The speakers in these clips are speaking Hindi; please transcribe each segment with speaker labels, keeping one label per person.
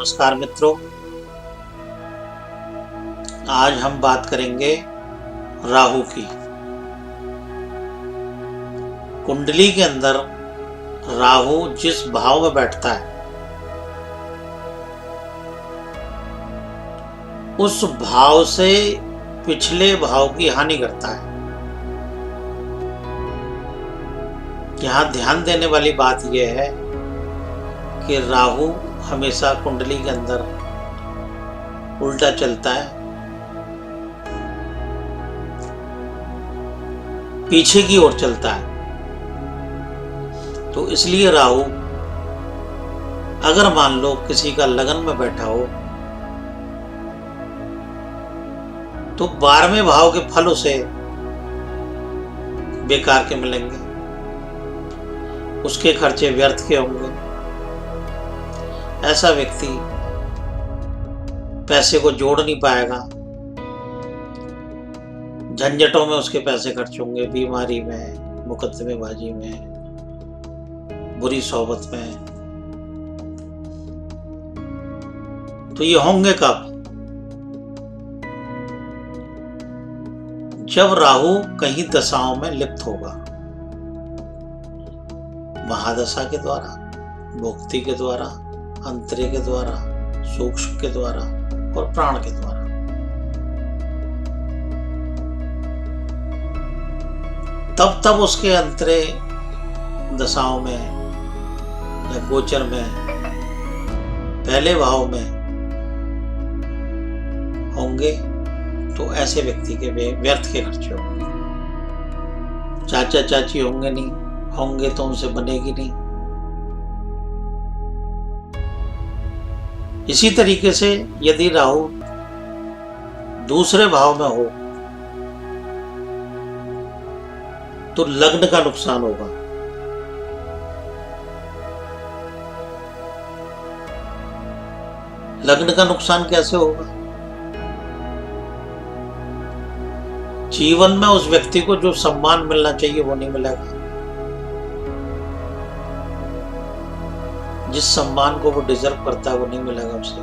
Speaker 1: नमस्कार मित्रों, आज हम बात करेंगे राहु की। कुंडली के अंदर राहु जिस भाव में बैठता है उस भाव से पिछले भाव की हानि करता है। यहां ध्यान देने वाली बात यह है कि राहु हमेशा कुंडली के अंदर उल्टा चलता है, पीछे की ओर चलता है। तो इसलिए राहु अगर मान लो किसी का लगन में बैठा हो तो 12वें भाव के फल उसे बेकार के मिलेंगे, उसके खर्चे व्यर्थ के होंगे। ऐसा व्यक्ति पैसे को जोड़ नहीं पाएगा, झंझटों में उसके पैसे खर्च होंगे, बीमारी में, मुकदमेबाजी में, बुरी सोहबत में। तो ये होंगे कब? जब राहु कहीं दशाओं में लिप्त होगा, महादशा के द्वारा, भुक्ति के द्वारा, अंतरे के द्वारा, सूक्ष्म के द्वारा और प्राण के द्वारा। तब उसके अंतरे दशाओं में या गोचर में पहले भाव में होंगे तो ऐसे व्यक्ति के व्यर्थ के खर्चे होंगे। चाचा चाची होंगे नहीं, होंगे तो उनसे बनेगी नहीं। इसी तरीके से यदि राहु दूसरे भाव में हो तो लग्न का नुकसान होगा। लग्न का नुकसान कैसे होगा? जीवन में उस व्यक्ति को जो सम्मान मिलना चाहिए वो नहीं मिलेगा। जिस सम्मान को वो डिजर्व करता है वो नहीं मिलेगा उसे।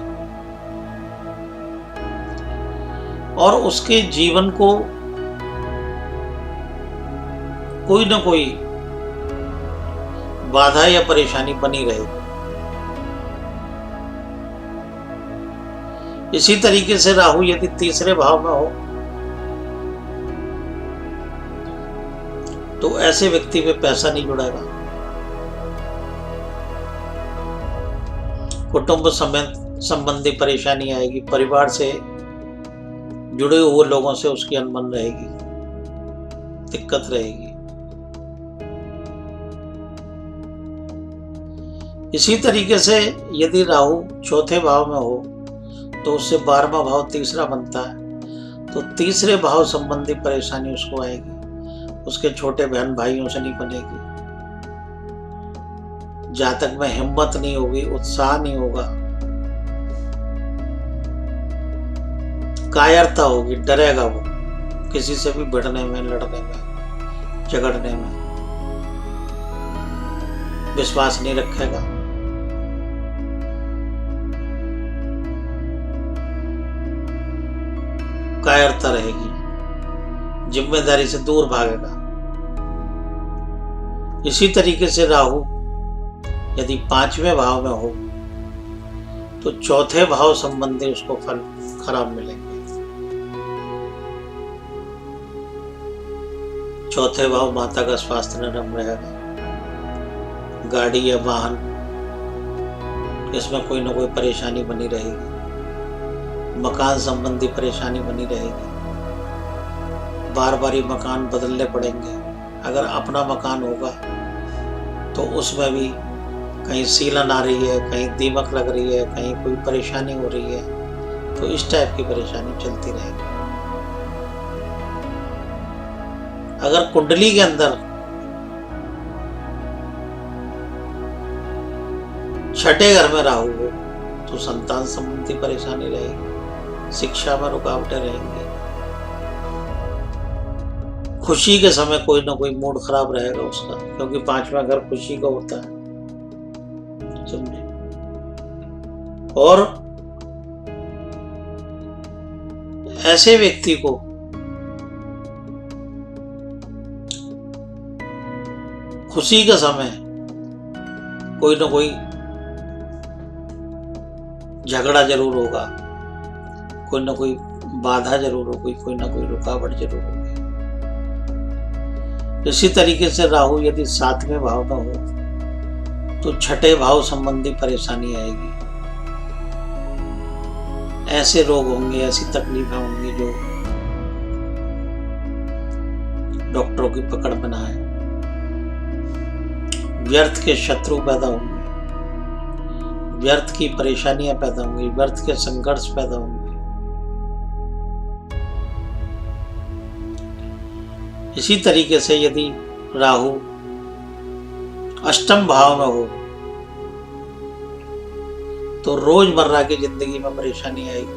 Speaker 1: और उसके जीवन को कोई ना कोई बाधा या परेशानी बनी रहेगी। इसी तरीके से राहु यदि तीसरे भाव में हो तो ऐसे व्यक्ति पे पैसा नहीं जुड़ेगा। कुटुंब संबंधी परेशानी आएगी, परिवार से जुड़े हुए लोगों से उसकी अनबन रहेगी, दिक्कत रहेगी। इसी तरीके से यदि राहु चौथे भाव में हो तो उससे 12वां भाव तीसरा बनता है, तो तीसरे भाव संबंधी परेशानी उसको आएगी। उसके छोटे बहन भाइयों से नहीं बनेगी, जातक में हिम्मत नहीं होगी, उत्साह नहीं होगा, कायरता होगी, डरेगा वो किसी से भी भिड़ने में, लड़ने में, झगड़ने में, विश्वास नहीं रखेगा। कायरता रहेगी, जिम्मेदारी से दूर भागेगा। इसी तरीके से राहु यदि 5वें भाव में हो तो चौथे भाव संबंधी उसको फल खराब मिलेंगे। चौथे भाव माता का स्वास्थ्य नरम रहेगा, गाड़ी या वाहन इसमें कोई ना कोई परेशानी बनी रहेगी, मकान संबंधी परेशानी बनी रहेगी, बार बार ही मकान बदलने पड़ेंगे। अगर अपना मकान होगा तो उसमें भी कहीं सीलन आ रही है, कहीं दीमक लग रही है, कहीं कोई परेशानी हो रही है, तो इस टाइप की परेशानी चलती रहेगी। अगर कुंडली के अंदर छठे घर में राहु हो तो संतान संबंधी परेशानी रहेगी, शिक्षा में रुकावटें रहेंगी, खुशी के समय कोई ना कोई मूड खराब रहेगा उसका, क्योंकि 5वां घर खुशी का होता है, समझे। और ऐसे व्यक्ति को खुशी का समय कोई ना कोई झगड़ा जरूर होगा, कोई ना कोई बाधा जरूर होगी, कोई ना कोई रुकावट जरूर होगी। इसी तरीके से राहु यदि 7वें भाव में हो तो 6ठे भाव संबंधी परेशानी आएगी। ऐसे रोग होंगे, ऐसी तकलीफें होंगी जो डॉक्टरों की पकड़ में ना आए। व्यर्थ के शत्रु पैदा होंगे, व्यर्थ की परेशानियां पैदा होंगी, व्यर्थ के संघर्ष पैदा होंगे। इसी तरीके से यदि राहु 8वें भाव में हो तो रोजमर्रा की जिंदगी में परेशानी आएगी।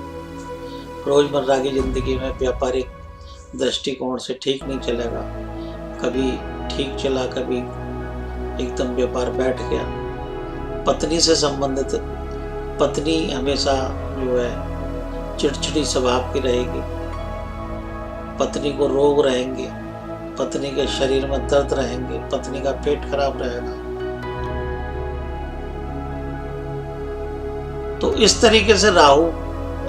Speaker 1: रोजमर्रा की जिंदगी में व्यापारिक दृष्टिकोण से ठीक नहीं चलेगा, कभी ठीक चला, कभी एकदम व्यापार बैठ गया। पत्नी से संबंधित, पत्नी हमेशा जो है चिड़चिड़ी स्वभाव की रहेगी, पत्नी को रोग रहेंगे, पत्नी के शरीर में दर्द रहेंगे, पत्नी का पेट खराब रहेगा। तो इस तरीके से राहु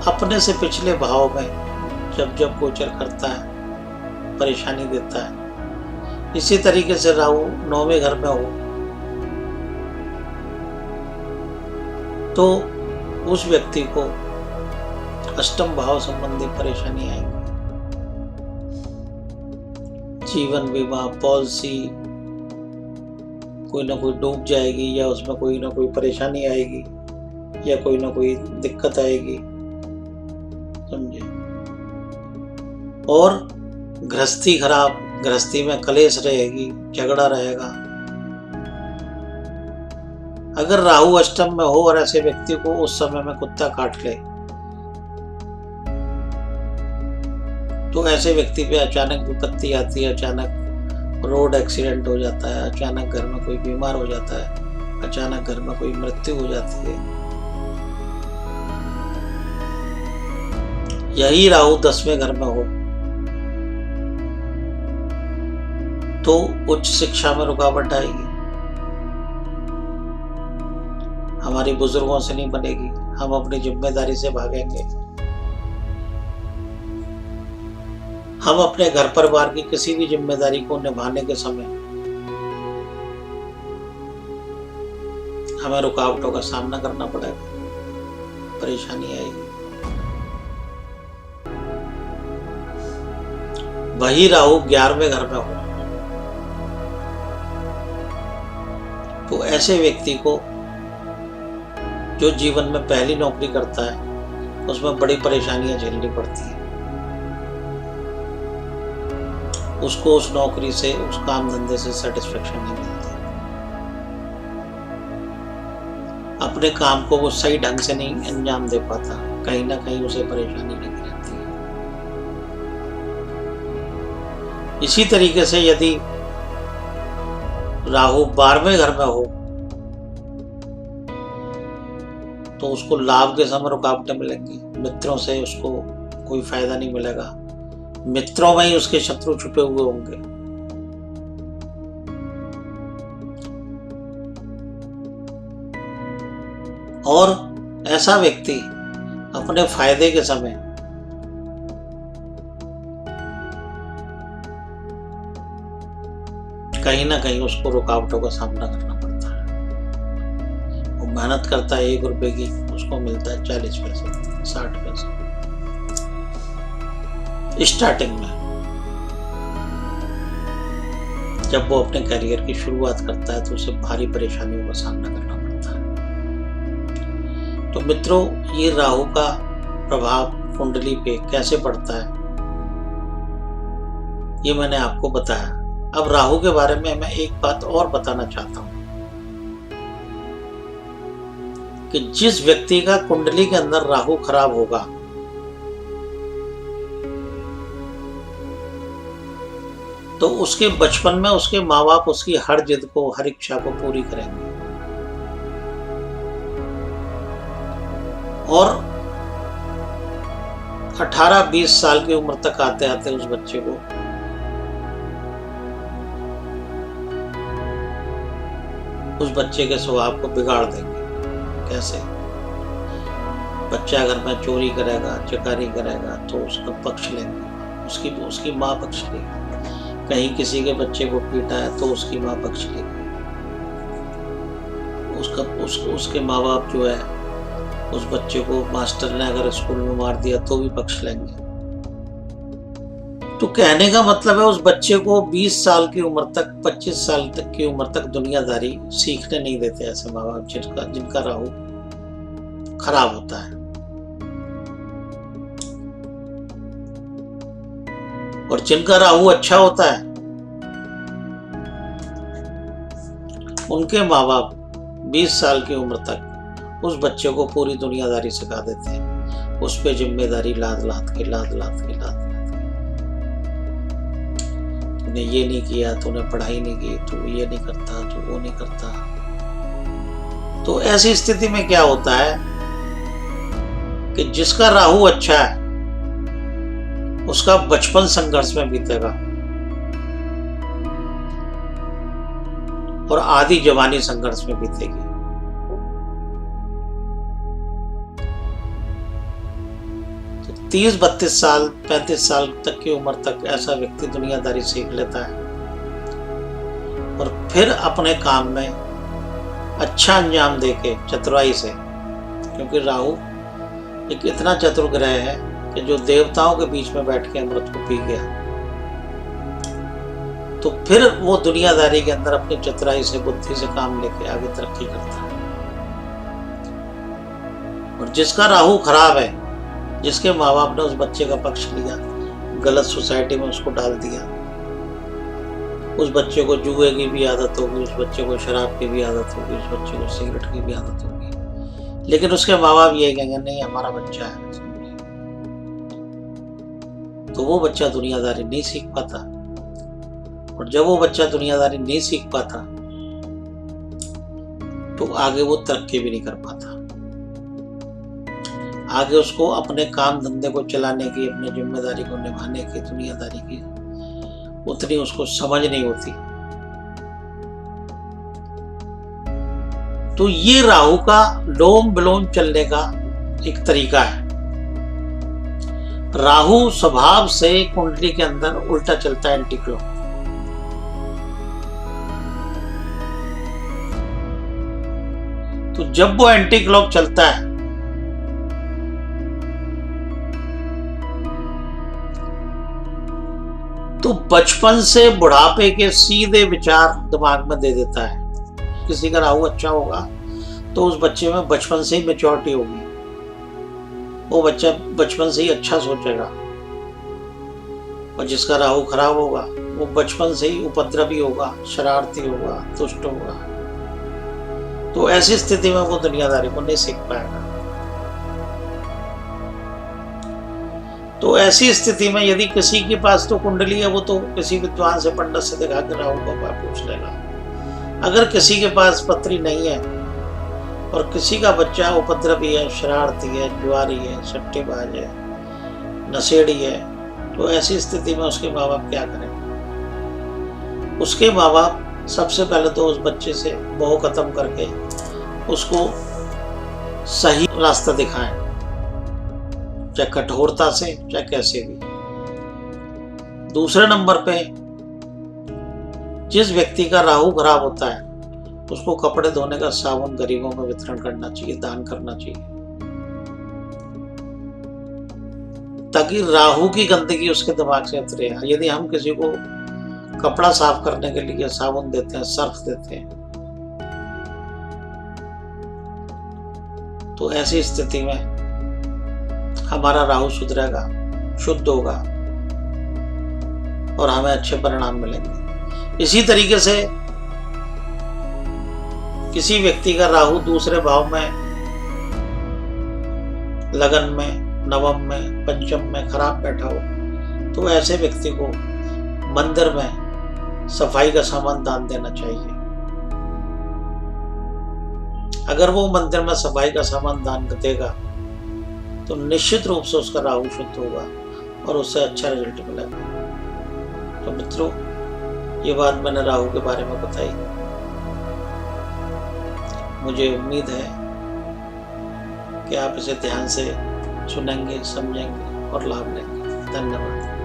Speaker 1: अपने से पिछले भाव में जब जब गोचर करता है परेशानी देता है। इसी तरीके से राहु 9वें घर में हो तो उस व्यक्ति को 8वें भाव संबंधी परेशानी आएगी। जीवन बीमा पॉलिसी कोई ना कोई डूब जाएगी, या उसमें कोई ना कोई परेशानी आएगी, या कोई ना कोई दिक्कत आएगी, समझे। और गृहस्थी खराब, गृहस्थी में कलेश रहेगी, झगड़ा रहेगा। अगर राहु 8वें में हो और ऐसे व्यक्ति को उस समय में कुत्ता काट ले तो ऐसे व्यक्ति पे अचानक विपत्ति आती है, अचानक रोड एक्सीडेंट हो जाता है, अचानक घर में कोई बीमार हो जाता है, अचानक घर में कोई मृत्यु हो जाती है। यही राहु 10वें घर में हो तो उच्च शिक्षा में रुकावट आएगी, हमारी बुजुर्गों से नहीं बनेगी, हम अपनी जिम्मेदारी से भागेंगे, हम अपने घर परिवार की किसी भी जिम्मेदारी को निभाने के समय हमें रुकावटों का सामना करना पड़ेगा, परेशानी आएगी। वही राहु 11वें घर में हो तो ऐसे व्यक्ति को जो जीवन में पहली नौकरी करता है उसमें बड़ी परेशानियां झेलनी पड़ती है। उसको उस नौकरी से, उस काम धंधे से सेटिस्फेक्शन नहीं मिलती, अपने काम को वो सही ढंग से नहीं अंजाम दे पाता, कहीं ना कहीं उसे परेशानी लगी रहती है। इसी तरीके से यदि राहु 12वें घर में हो तो उसको लाभ के समय रुकावटें मिलेंगी, मित्रों से उसको कोई फायदा नहीं मिलेगा, मित्रों में ही उसके शत्रु छुपे हुए होंगे। और ऐसा व्यक्ति अपने फायदे के समय कहीं ना कहीं उसको रुकावटों का सामना करना पड़ता है। वो मेहनत करता है 1 रुपए की, उसको मिलता है 40 पैसे, 60 पैसे स्टार्टिंग में, जब वो अपने करियर की शुरुआत करता है तो उसे भारी परेशानियों का सामना करना पड़ता है। तो मित्रों, ये राहु का प्रभाव कुंडली पे कैसे पड़ता है ये मैंने आपको बताया। अब राहु के बारे में मैं एक बात और बताना चाहता हूं कि जिस व्यक्ति का कुंडली के अंदर राहु खराब होगा तो उसके बचपन में उसके माँ बाप उसकी हर जिद को, हर इच्छा को पूरी करेंगे। और 18-20 साल की उम्र तक आते आते उस बच्चे को के स्वभाव को बिगाड़ देंगे। कैसे? बच्चा अगर मैं चोरी करेगा, चकारी करेगा तो उसका पक्ष लेंगे, उसकी माँ पक्ष लेगी। कहीं किसी के बच्चे को पीटा है तो उसकी माँ पक्ष लेगी। उसके माँ बाप जो है, उस बच्चे को मास्टर ने अगर स्कूल में मार दिया तो भी पक्ष लेंगे। तो कहने का मतलब है उस बच्चे को 20 साल की उम्र तक, 25 साल तक की उम्र तक दुनियादारी सीखने नहीं देते ऐसे माँ बाप जिनका राहु खराब होता है। और जिनका राहु अच्छा होता है उनके माँ बाप 20 साल की उम्र तक उस बच्चे को पूरी दुनियादारी सिखा देते हैं। उस पे जिम्मेदारी लाद लाद के तूने ये नहीं किया, तूने पढ़ाई नहीं की, तू ये नहीं करता, तू वो नहीं करता। तो ऐसी स्थिति में क्या होता है कि जिसका राहु अच्छा है उसका बचपन संघर्ष में बीतेगा और आधी जवानी संघर्ष में बीतेगी। तो 30-32 साल, 35 साल तक की उम्र तक ऐसा व्यक्ति दुनियादारी सीख लेता है और फिर अपने काम में अच्छा अंजाम देके चतुराई से, क्योंकि राहु एक इतना चतुर ग्रह है कि जो देवताओं के बीच में बैठ के अमृत को पी गया, तो फिर वो दुनियादारी के अंदर अपनी चतुराई से, बुद्धि से काम लेके आगे तरक्की करता है। और जिसका राहु खराब है, जिसके माँ बाप ने उस बच्चे का पक्ष लिया, गलत सोसाइटी में उसको डाल दिया, उस बच्चे को जुए की भी आदत होगी, उस बच्चे को शराब की भी आदत होगी, उस बच्चे को सिगरेट की भी आदत होगी, लेकिन उसके माँ बाप ये कहेंगे नहीं हमारा बच्चा है, तो वो बच्चा दुनियादारी नहीं सीख पाता। और जब वो बच्चा दुनियादारी नहीं सीख पाता तो आगे वो तरक्की भी नहीं कर पाता। आगे उसको अपने काम धंधे को चलाने की, अपनी जिम्मेदारी को निभाने की, दुनियादारी की उतनी उसको समझ नहीं होती। तो ये राहु का लोम विलोम चलने का एक तरीका है। राहु स्वभाव से कुंडली के अंदर उल्टा चलता है, एंटी क्लॉक। तो जब वो एंटी क्लॉक चलता है तो बचपन से बुढ़ापे के सीधे विचार दिमाग में दे देता है। किसी का राहु अच्छा होगा तो उस बच्चे में बचपन से ही मैच्योरिटी होगी, वो बच्चा बचपन से ही अच्छा सोचेगा। और जिसका राहु खराब होगा वो बचपन से ही उपद्रवी होगा, शरारती होगा, दुष्ट होगा। तो ऐसी स्थिति में वो दुनियादारी को नहीं सीख पाएगा। तो ऐसी स्थिति में यदि किसी के पास तो कुंडली है, वो तो किसी विद्वान से, पंडित से दिखा के राहु का उपाय पूछ लेगा। अगर किसी के पास पत्री नहीं है और किसी का बच्चा उपद्रवी है, शरारती है, जुआरी है, सट्टेबाज है, नशेड़ी है, तो ऐसी स्थिति में उसके माँ बाप क्या करें? उसके माँ बाप सबसे पहले तो उस बच्चे से मोह खत्म करके उसको सही रास्ता दिखाएं, चाहे कठोरता से, चाहे कैसे भी। दूसरे नंबर पे जिस व्यक्ति का राहु खराब होता है उसको कपड़े धोने का साबुन गरीबों में वितरण करना चाहिए, दान करना चाहिए, ताकि राहु की गंदगी उसके दिमाग से उतरे। यदि हम किसी को कपड़ा साफ करने के लिए साबुन देते हैं, सर्फ देते हैं, तो ऐसी स्थिति में हमारा राहु सुधरेगा, शुद्ध होगा और हमें अच्छे परिणाम मिलेंगे। इसी तरीके से किसी व्यक्ति का राहु दूसरे भाव में, लगन में, नवम में, पंचम में खराब बैठा हो, तो ऐसे व्यक्ति को मंदिर में सफाई का सामान दान देना चाहिए। अगर वो मंदिर में सफाई का सामान दान देगा तो निश्चित रूप से उसका राहु शुद्ध होगा और उससे अच्छा रिजल्ट मिलेगा। तो मित्रों, ये बात मैंने राहु के बारे में बताई। मुझे उम्मीद है कि आप इसे ध्यान से सुनेंगे, समझेंगे और लाभ लेंगे। धन्यवाद।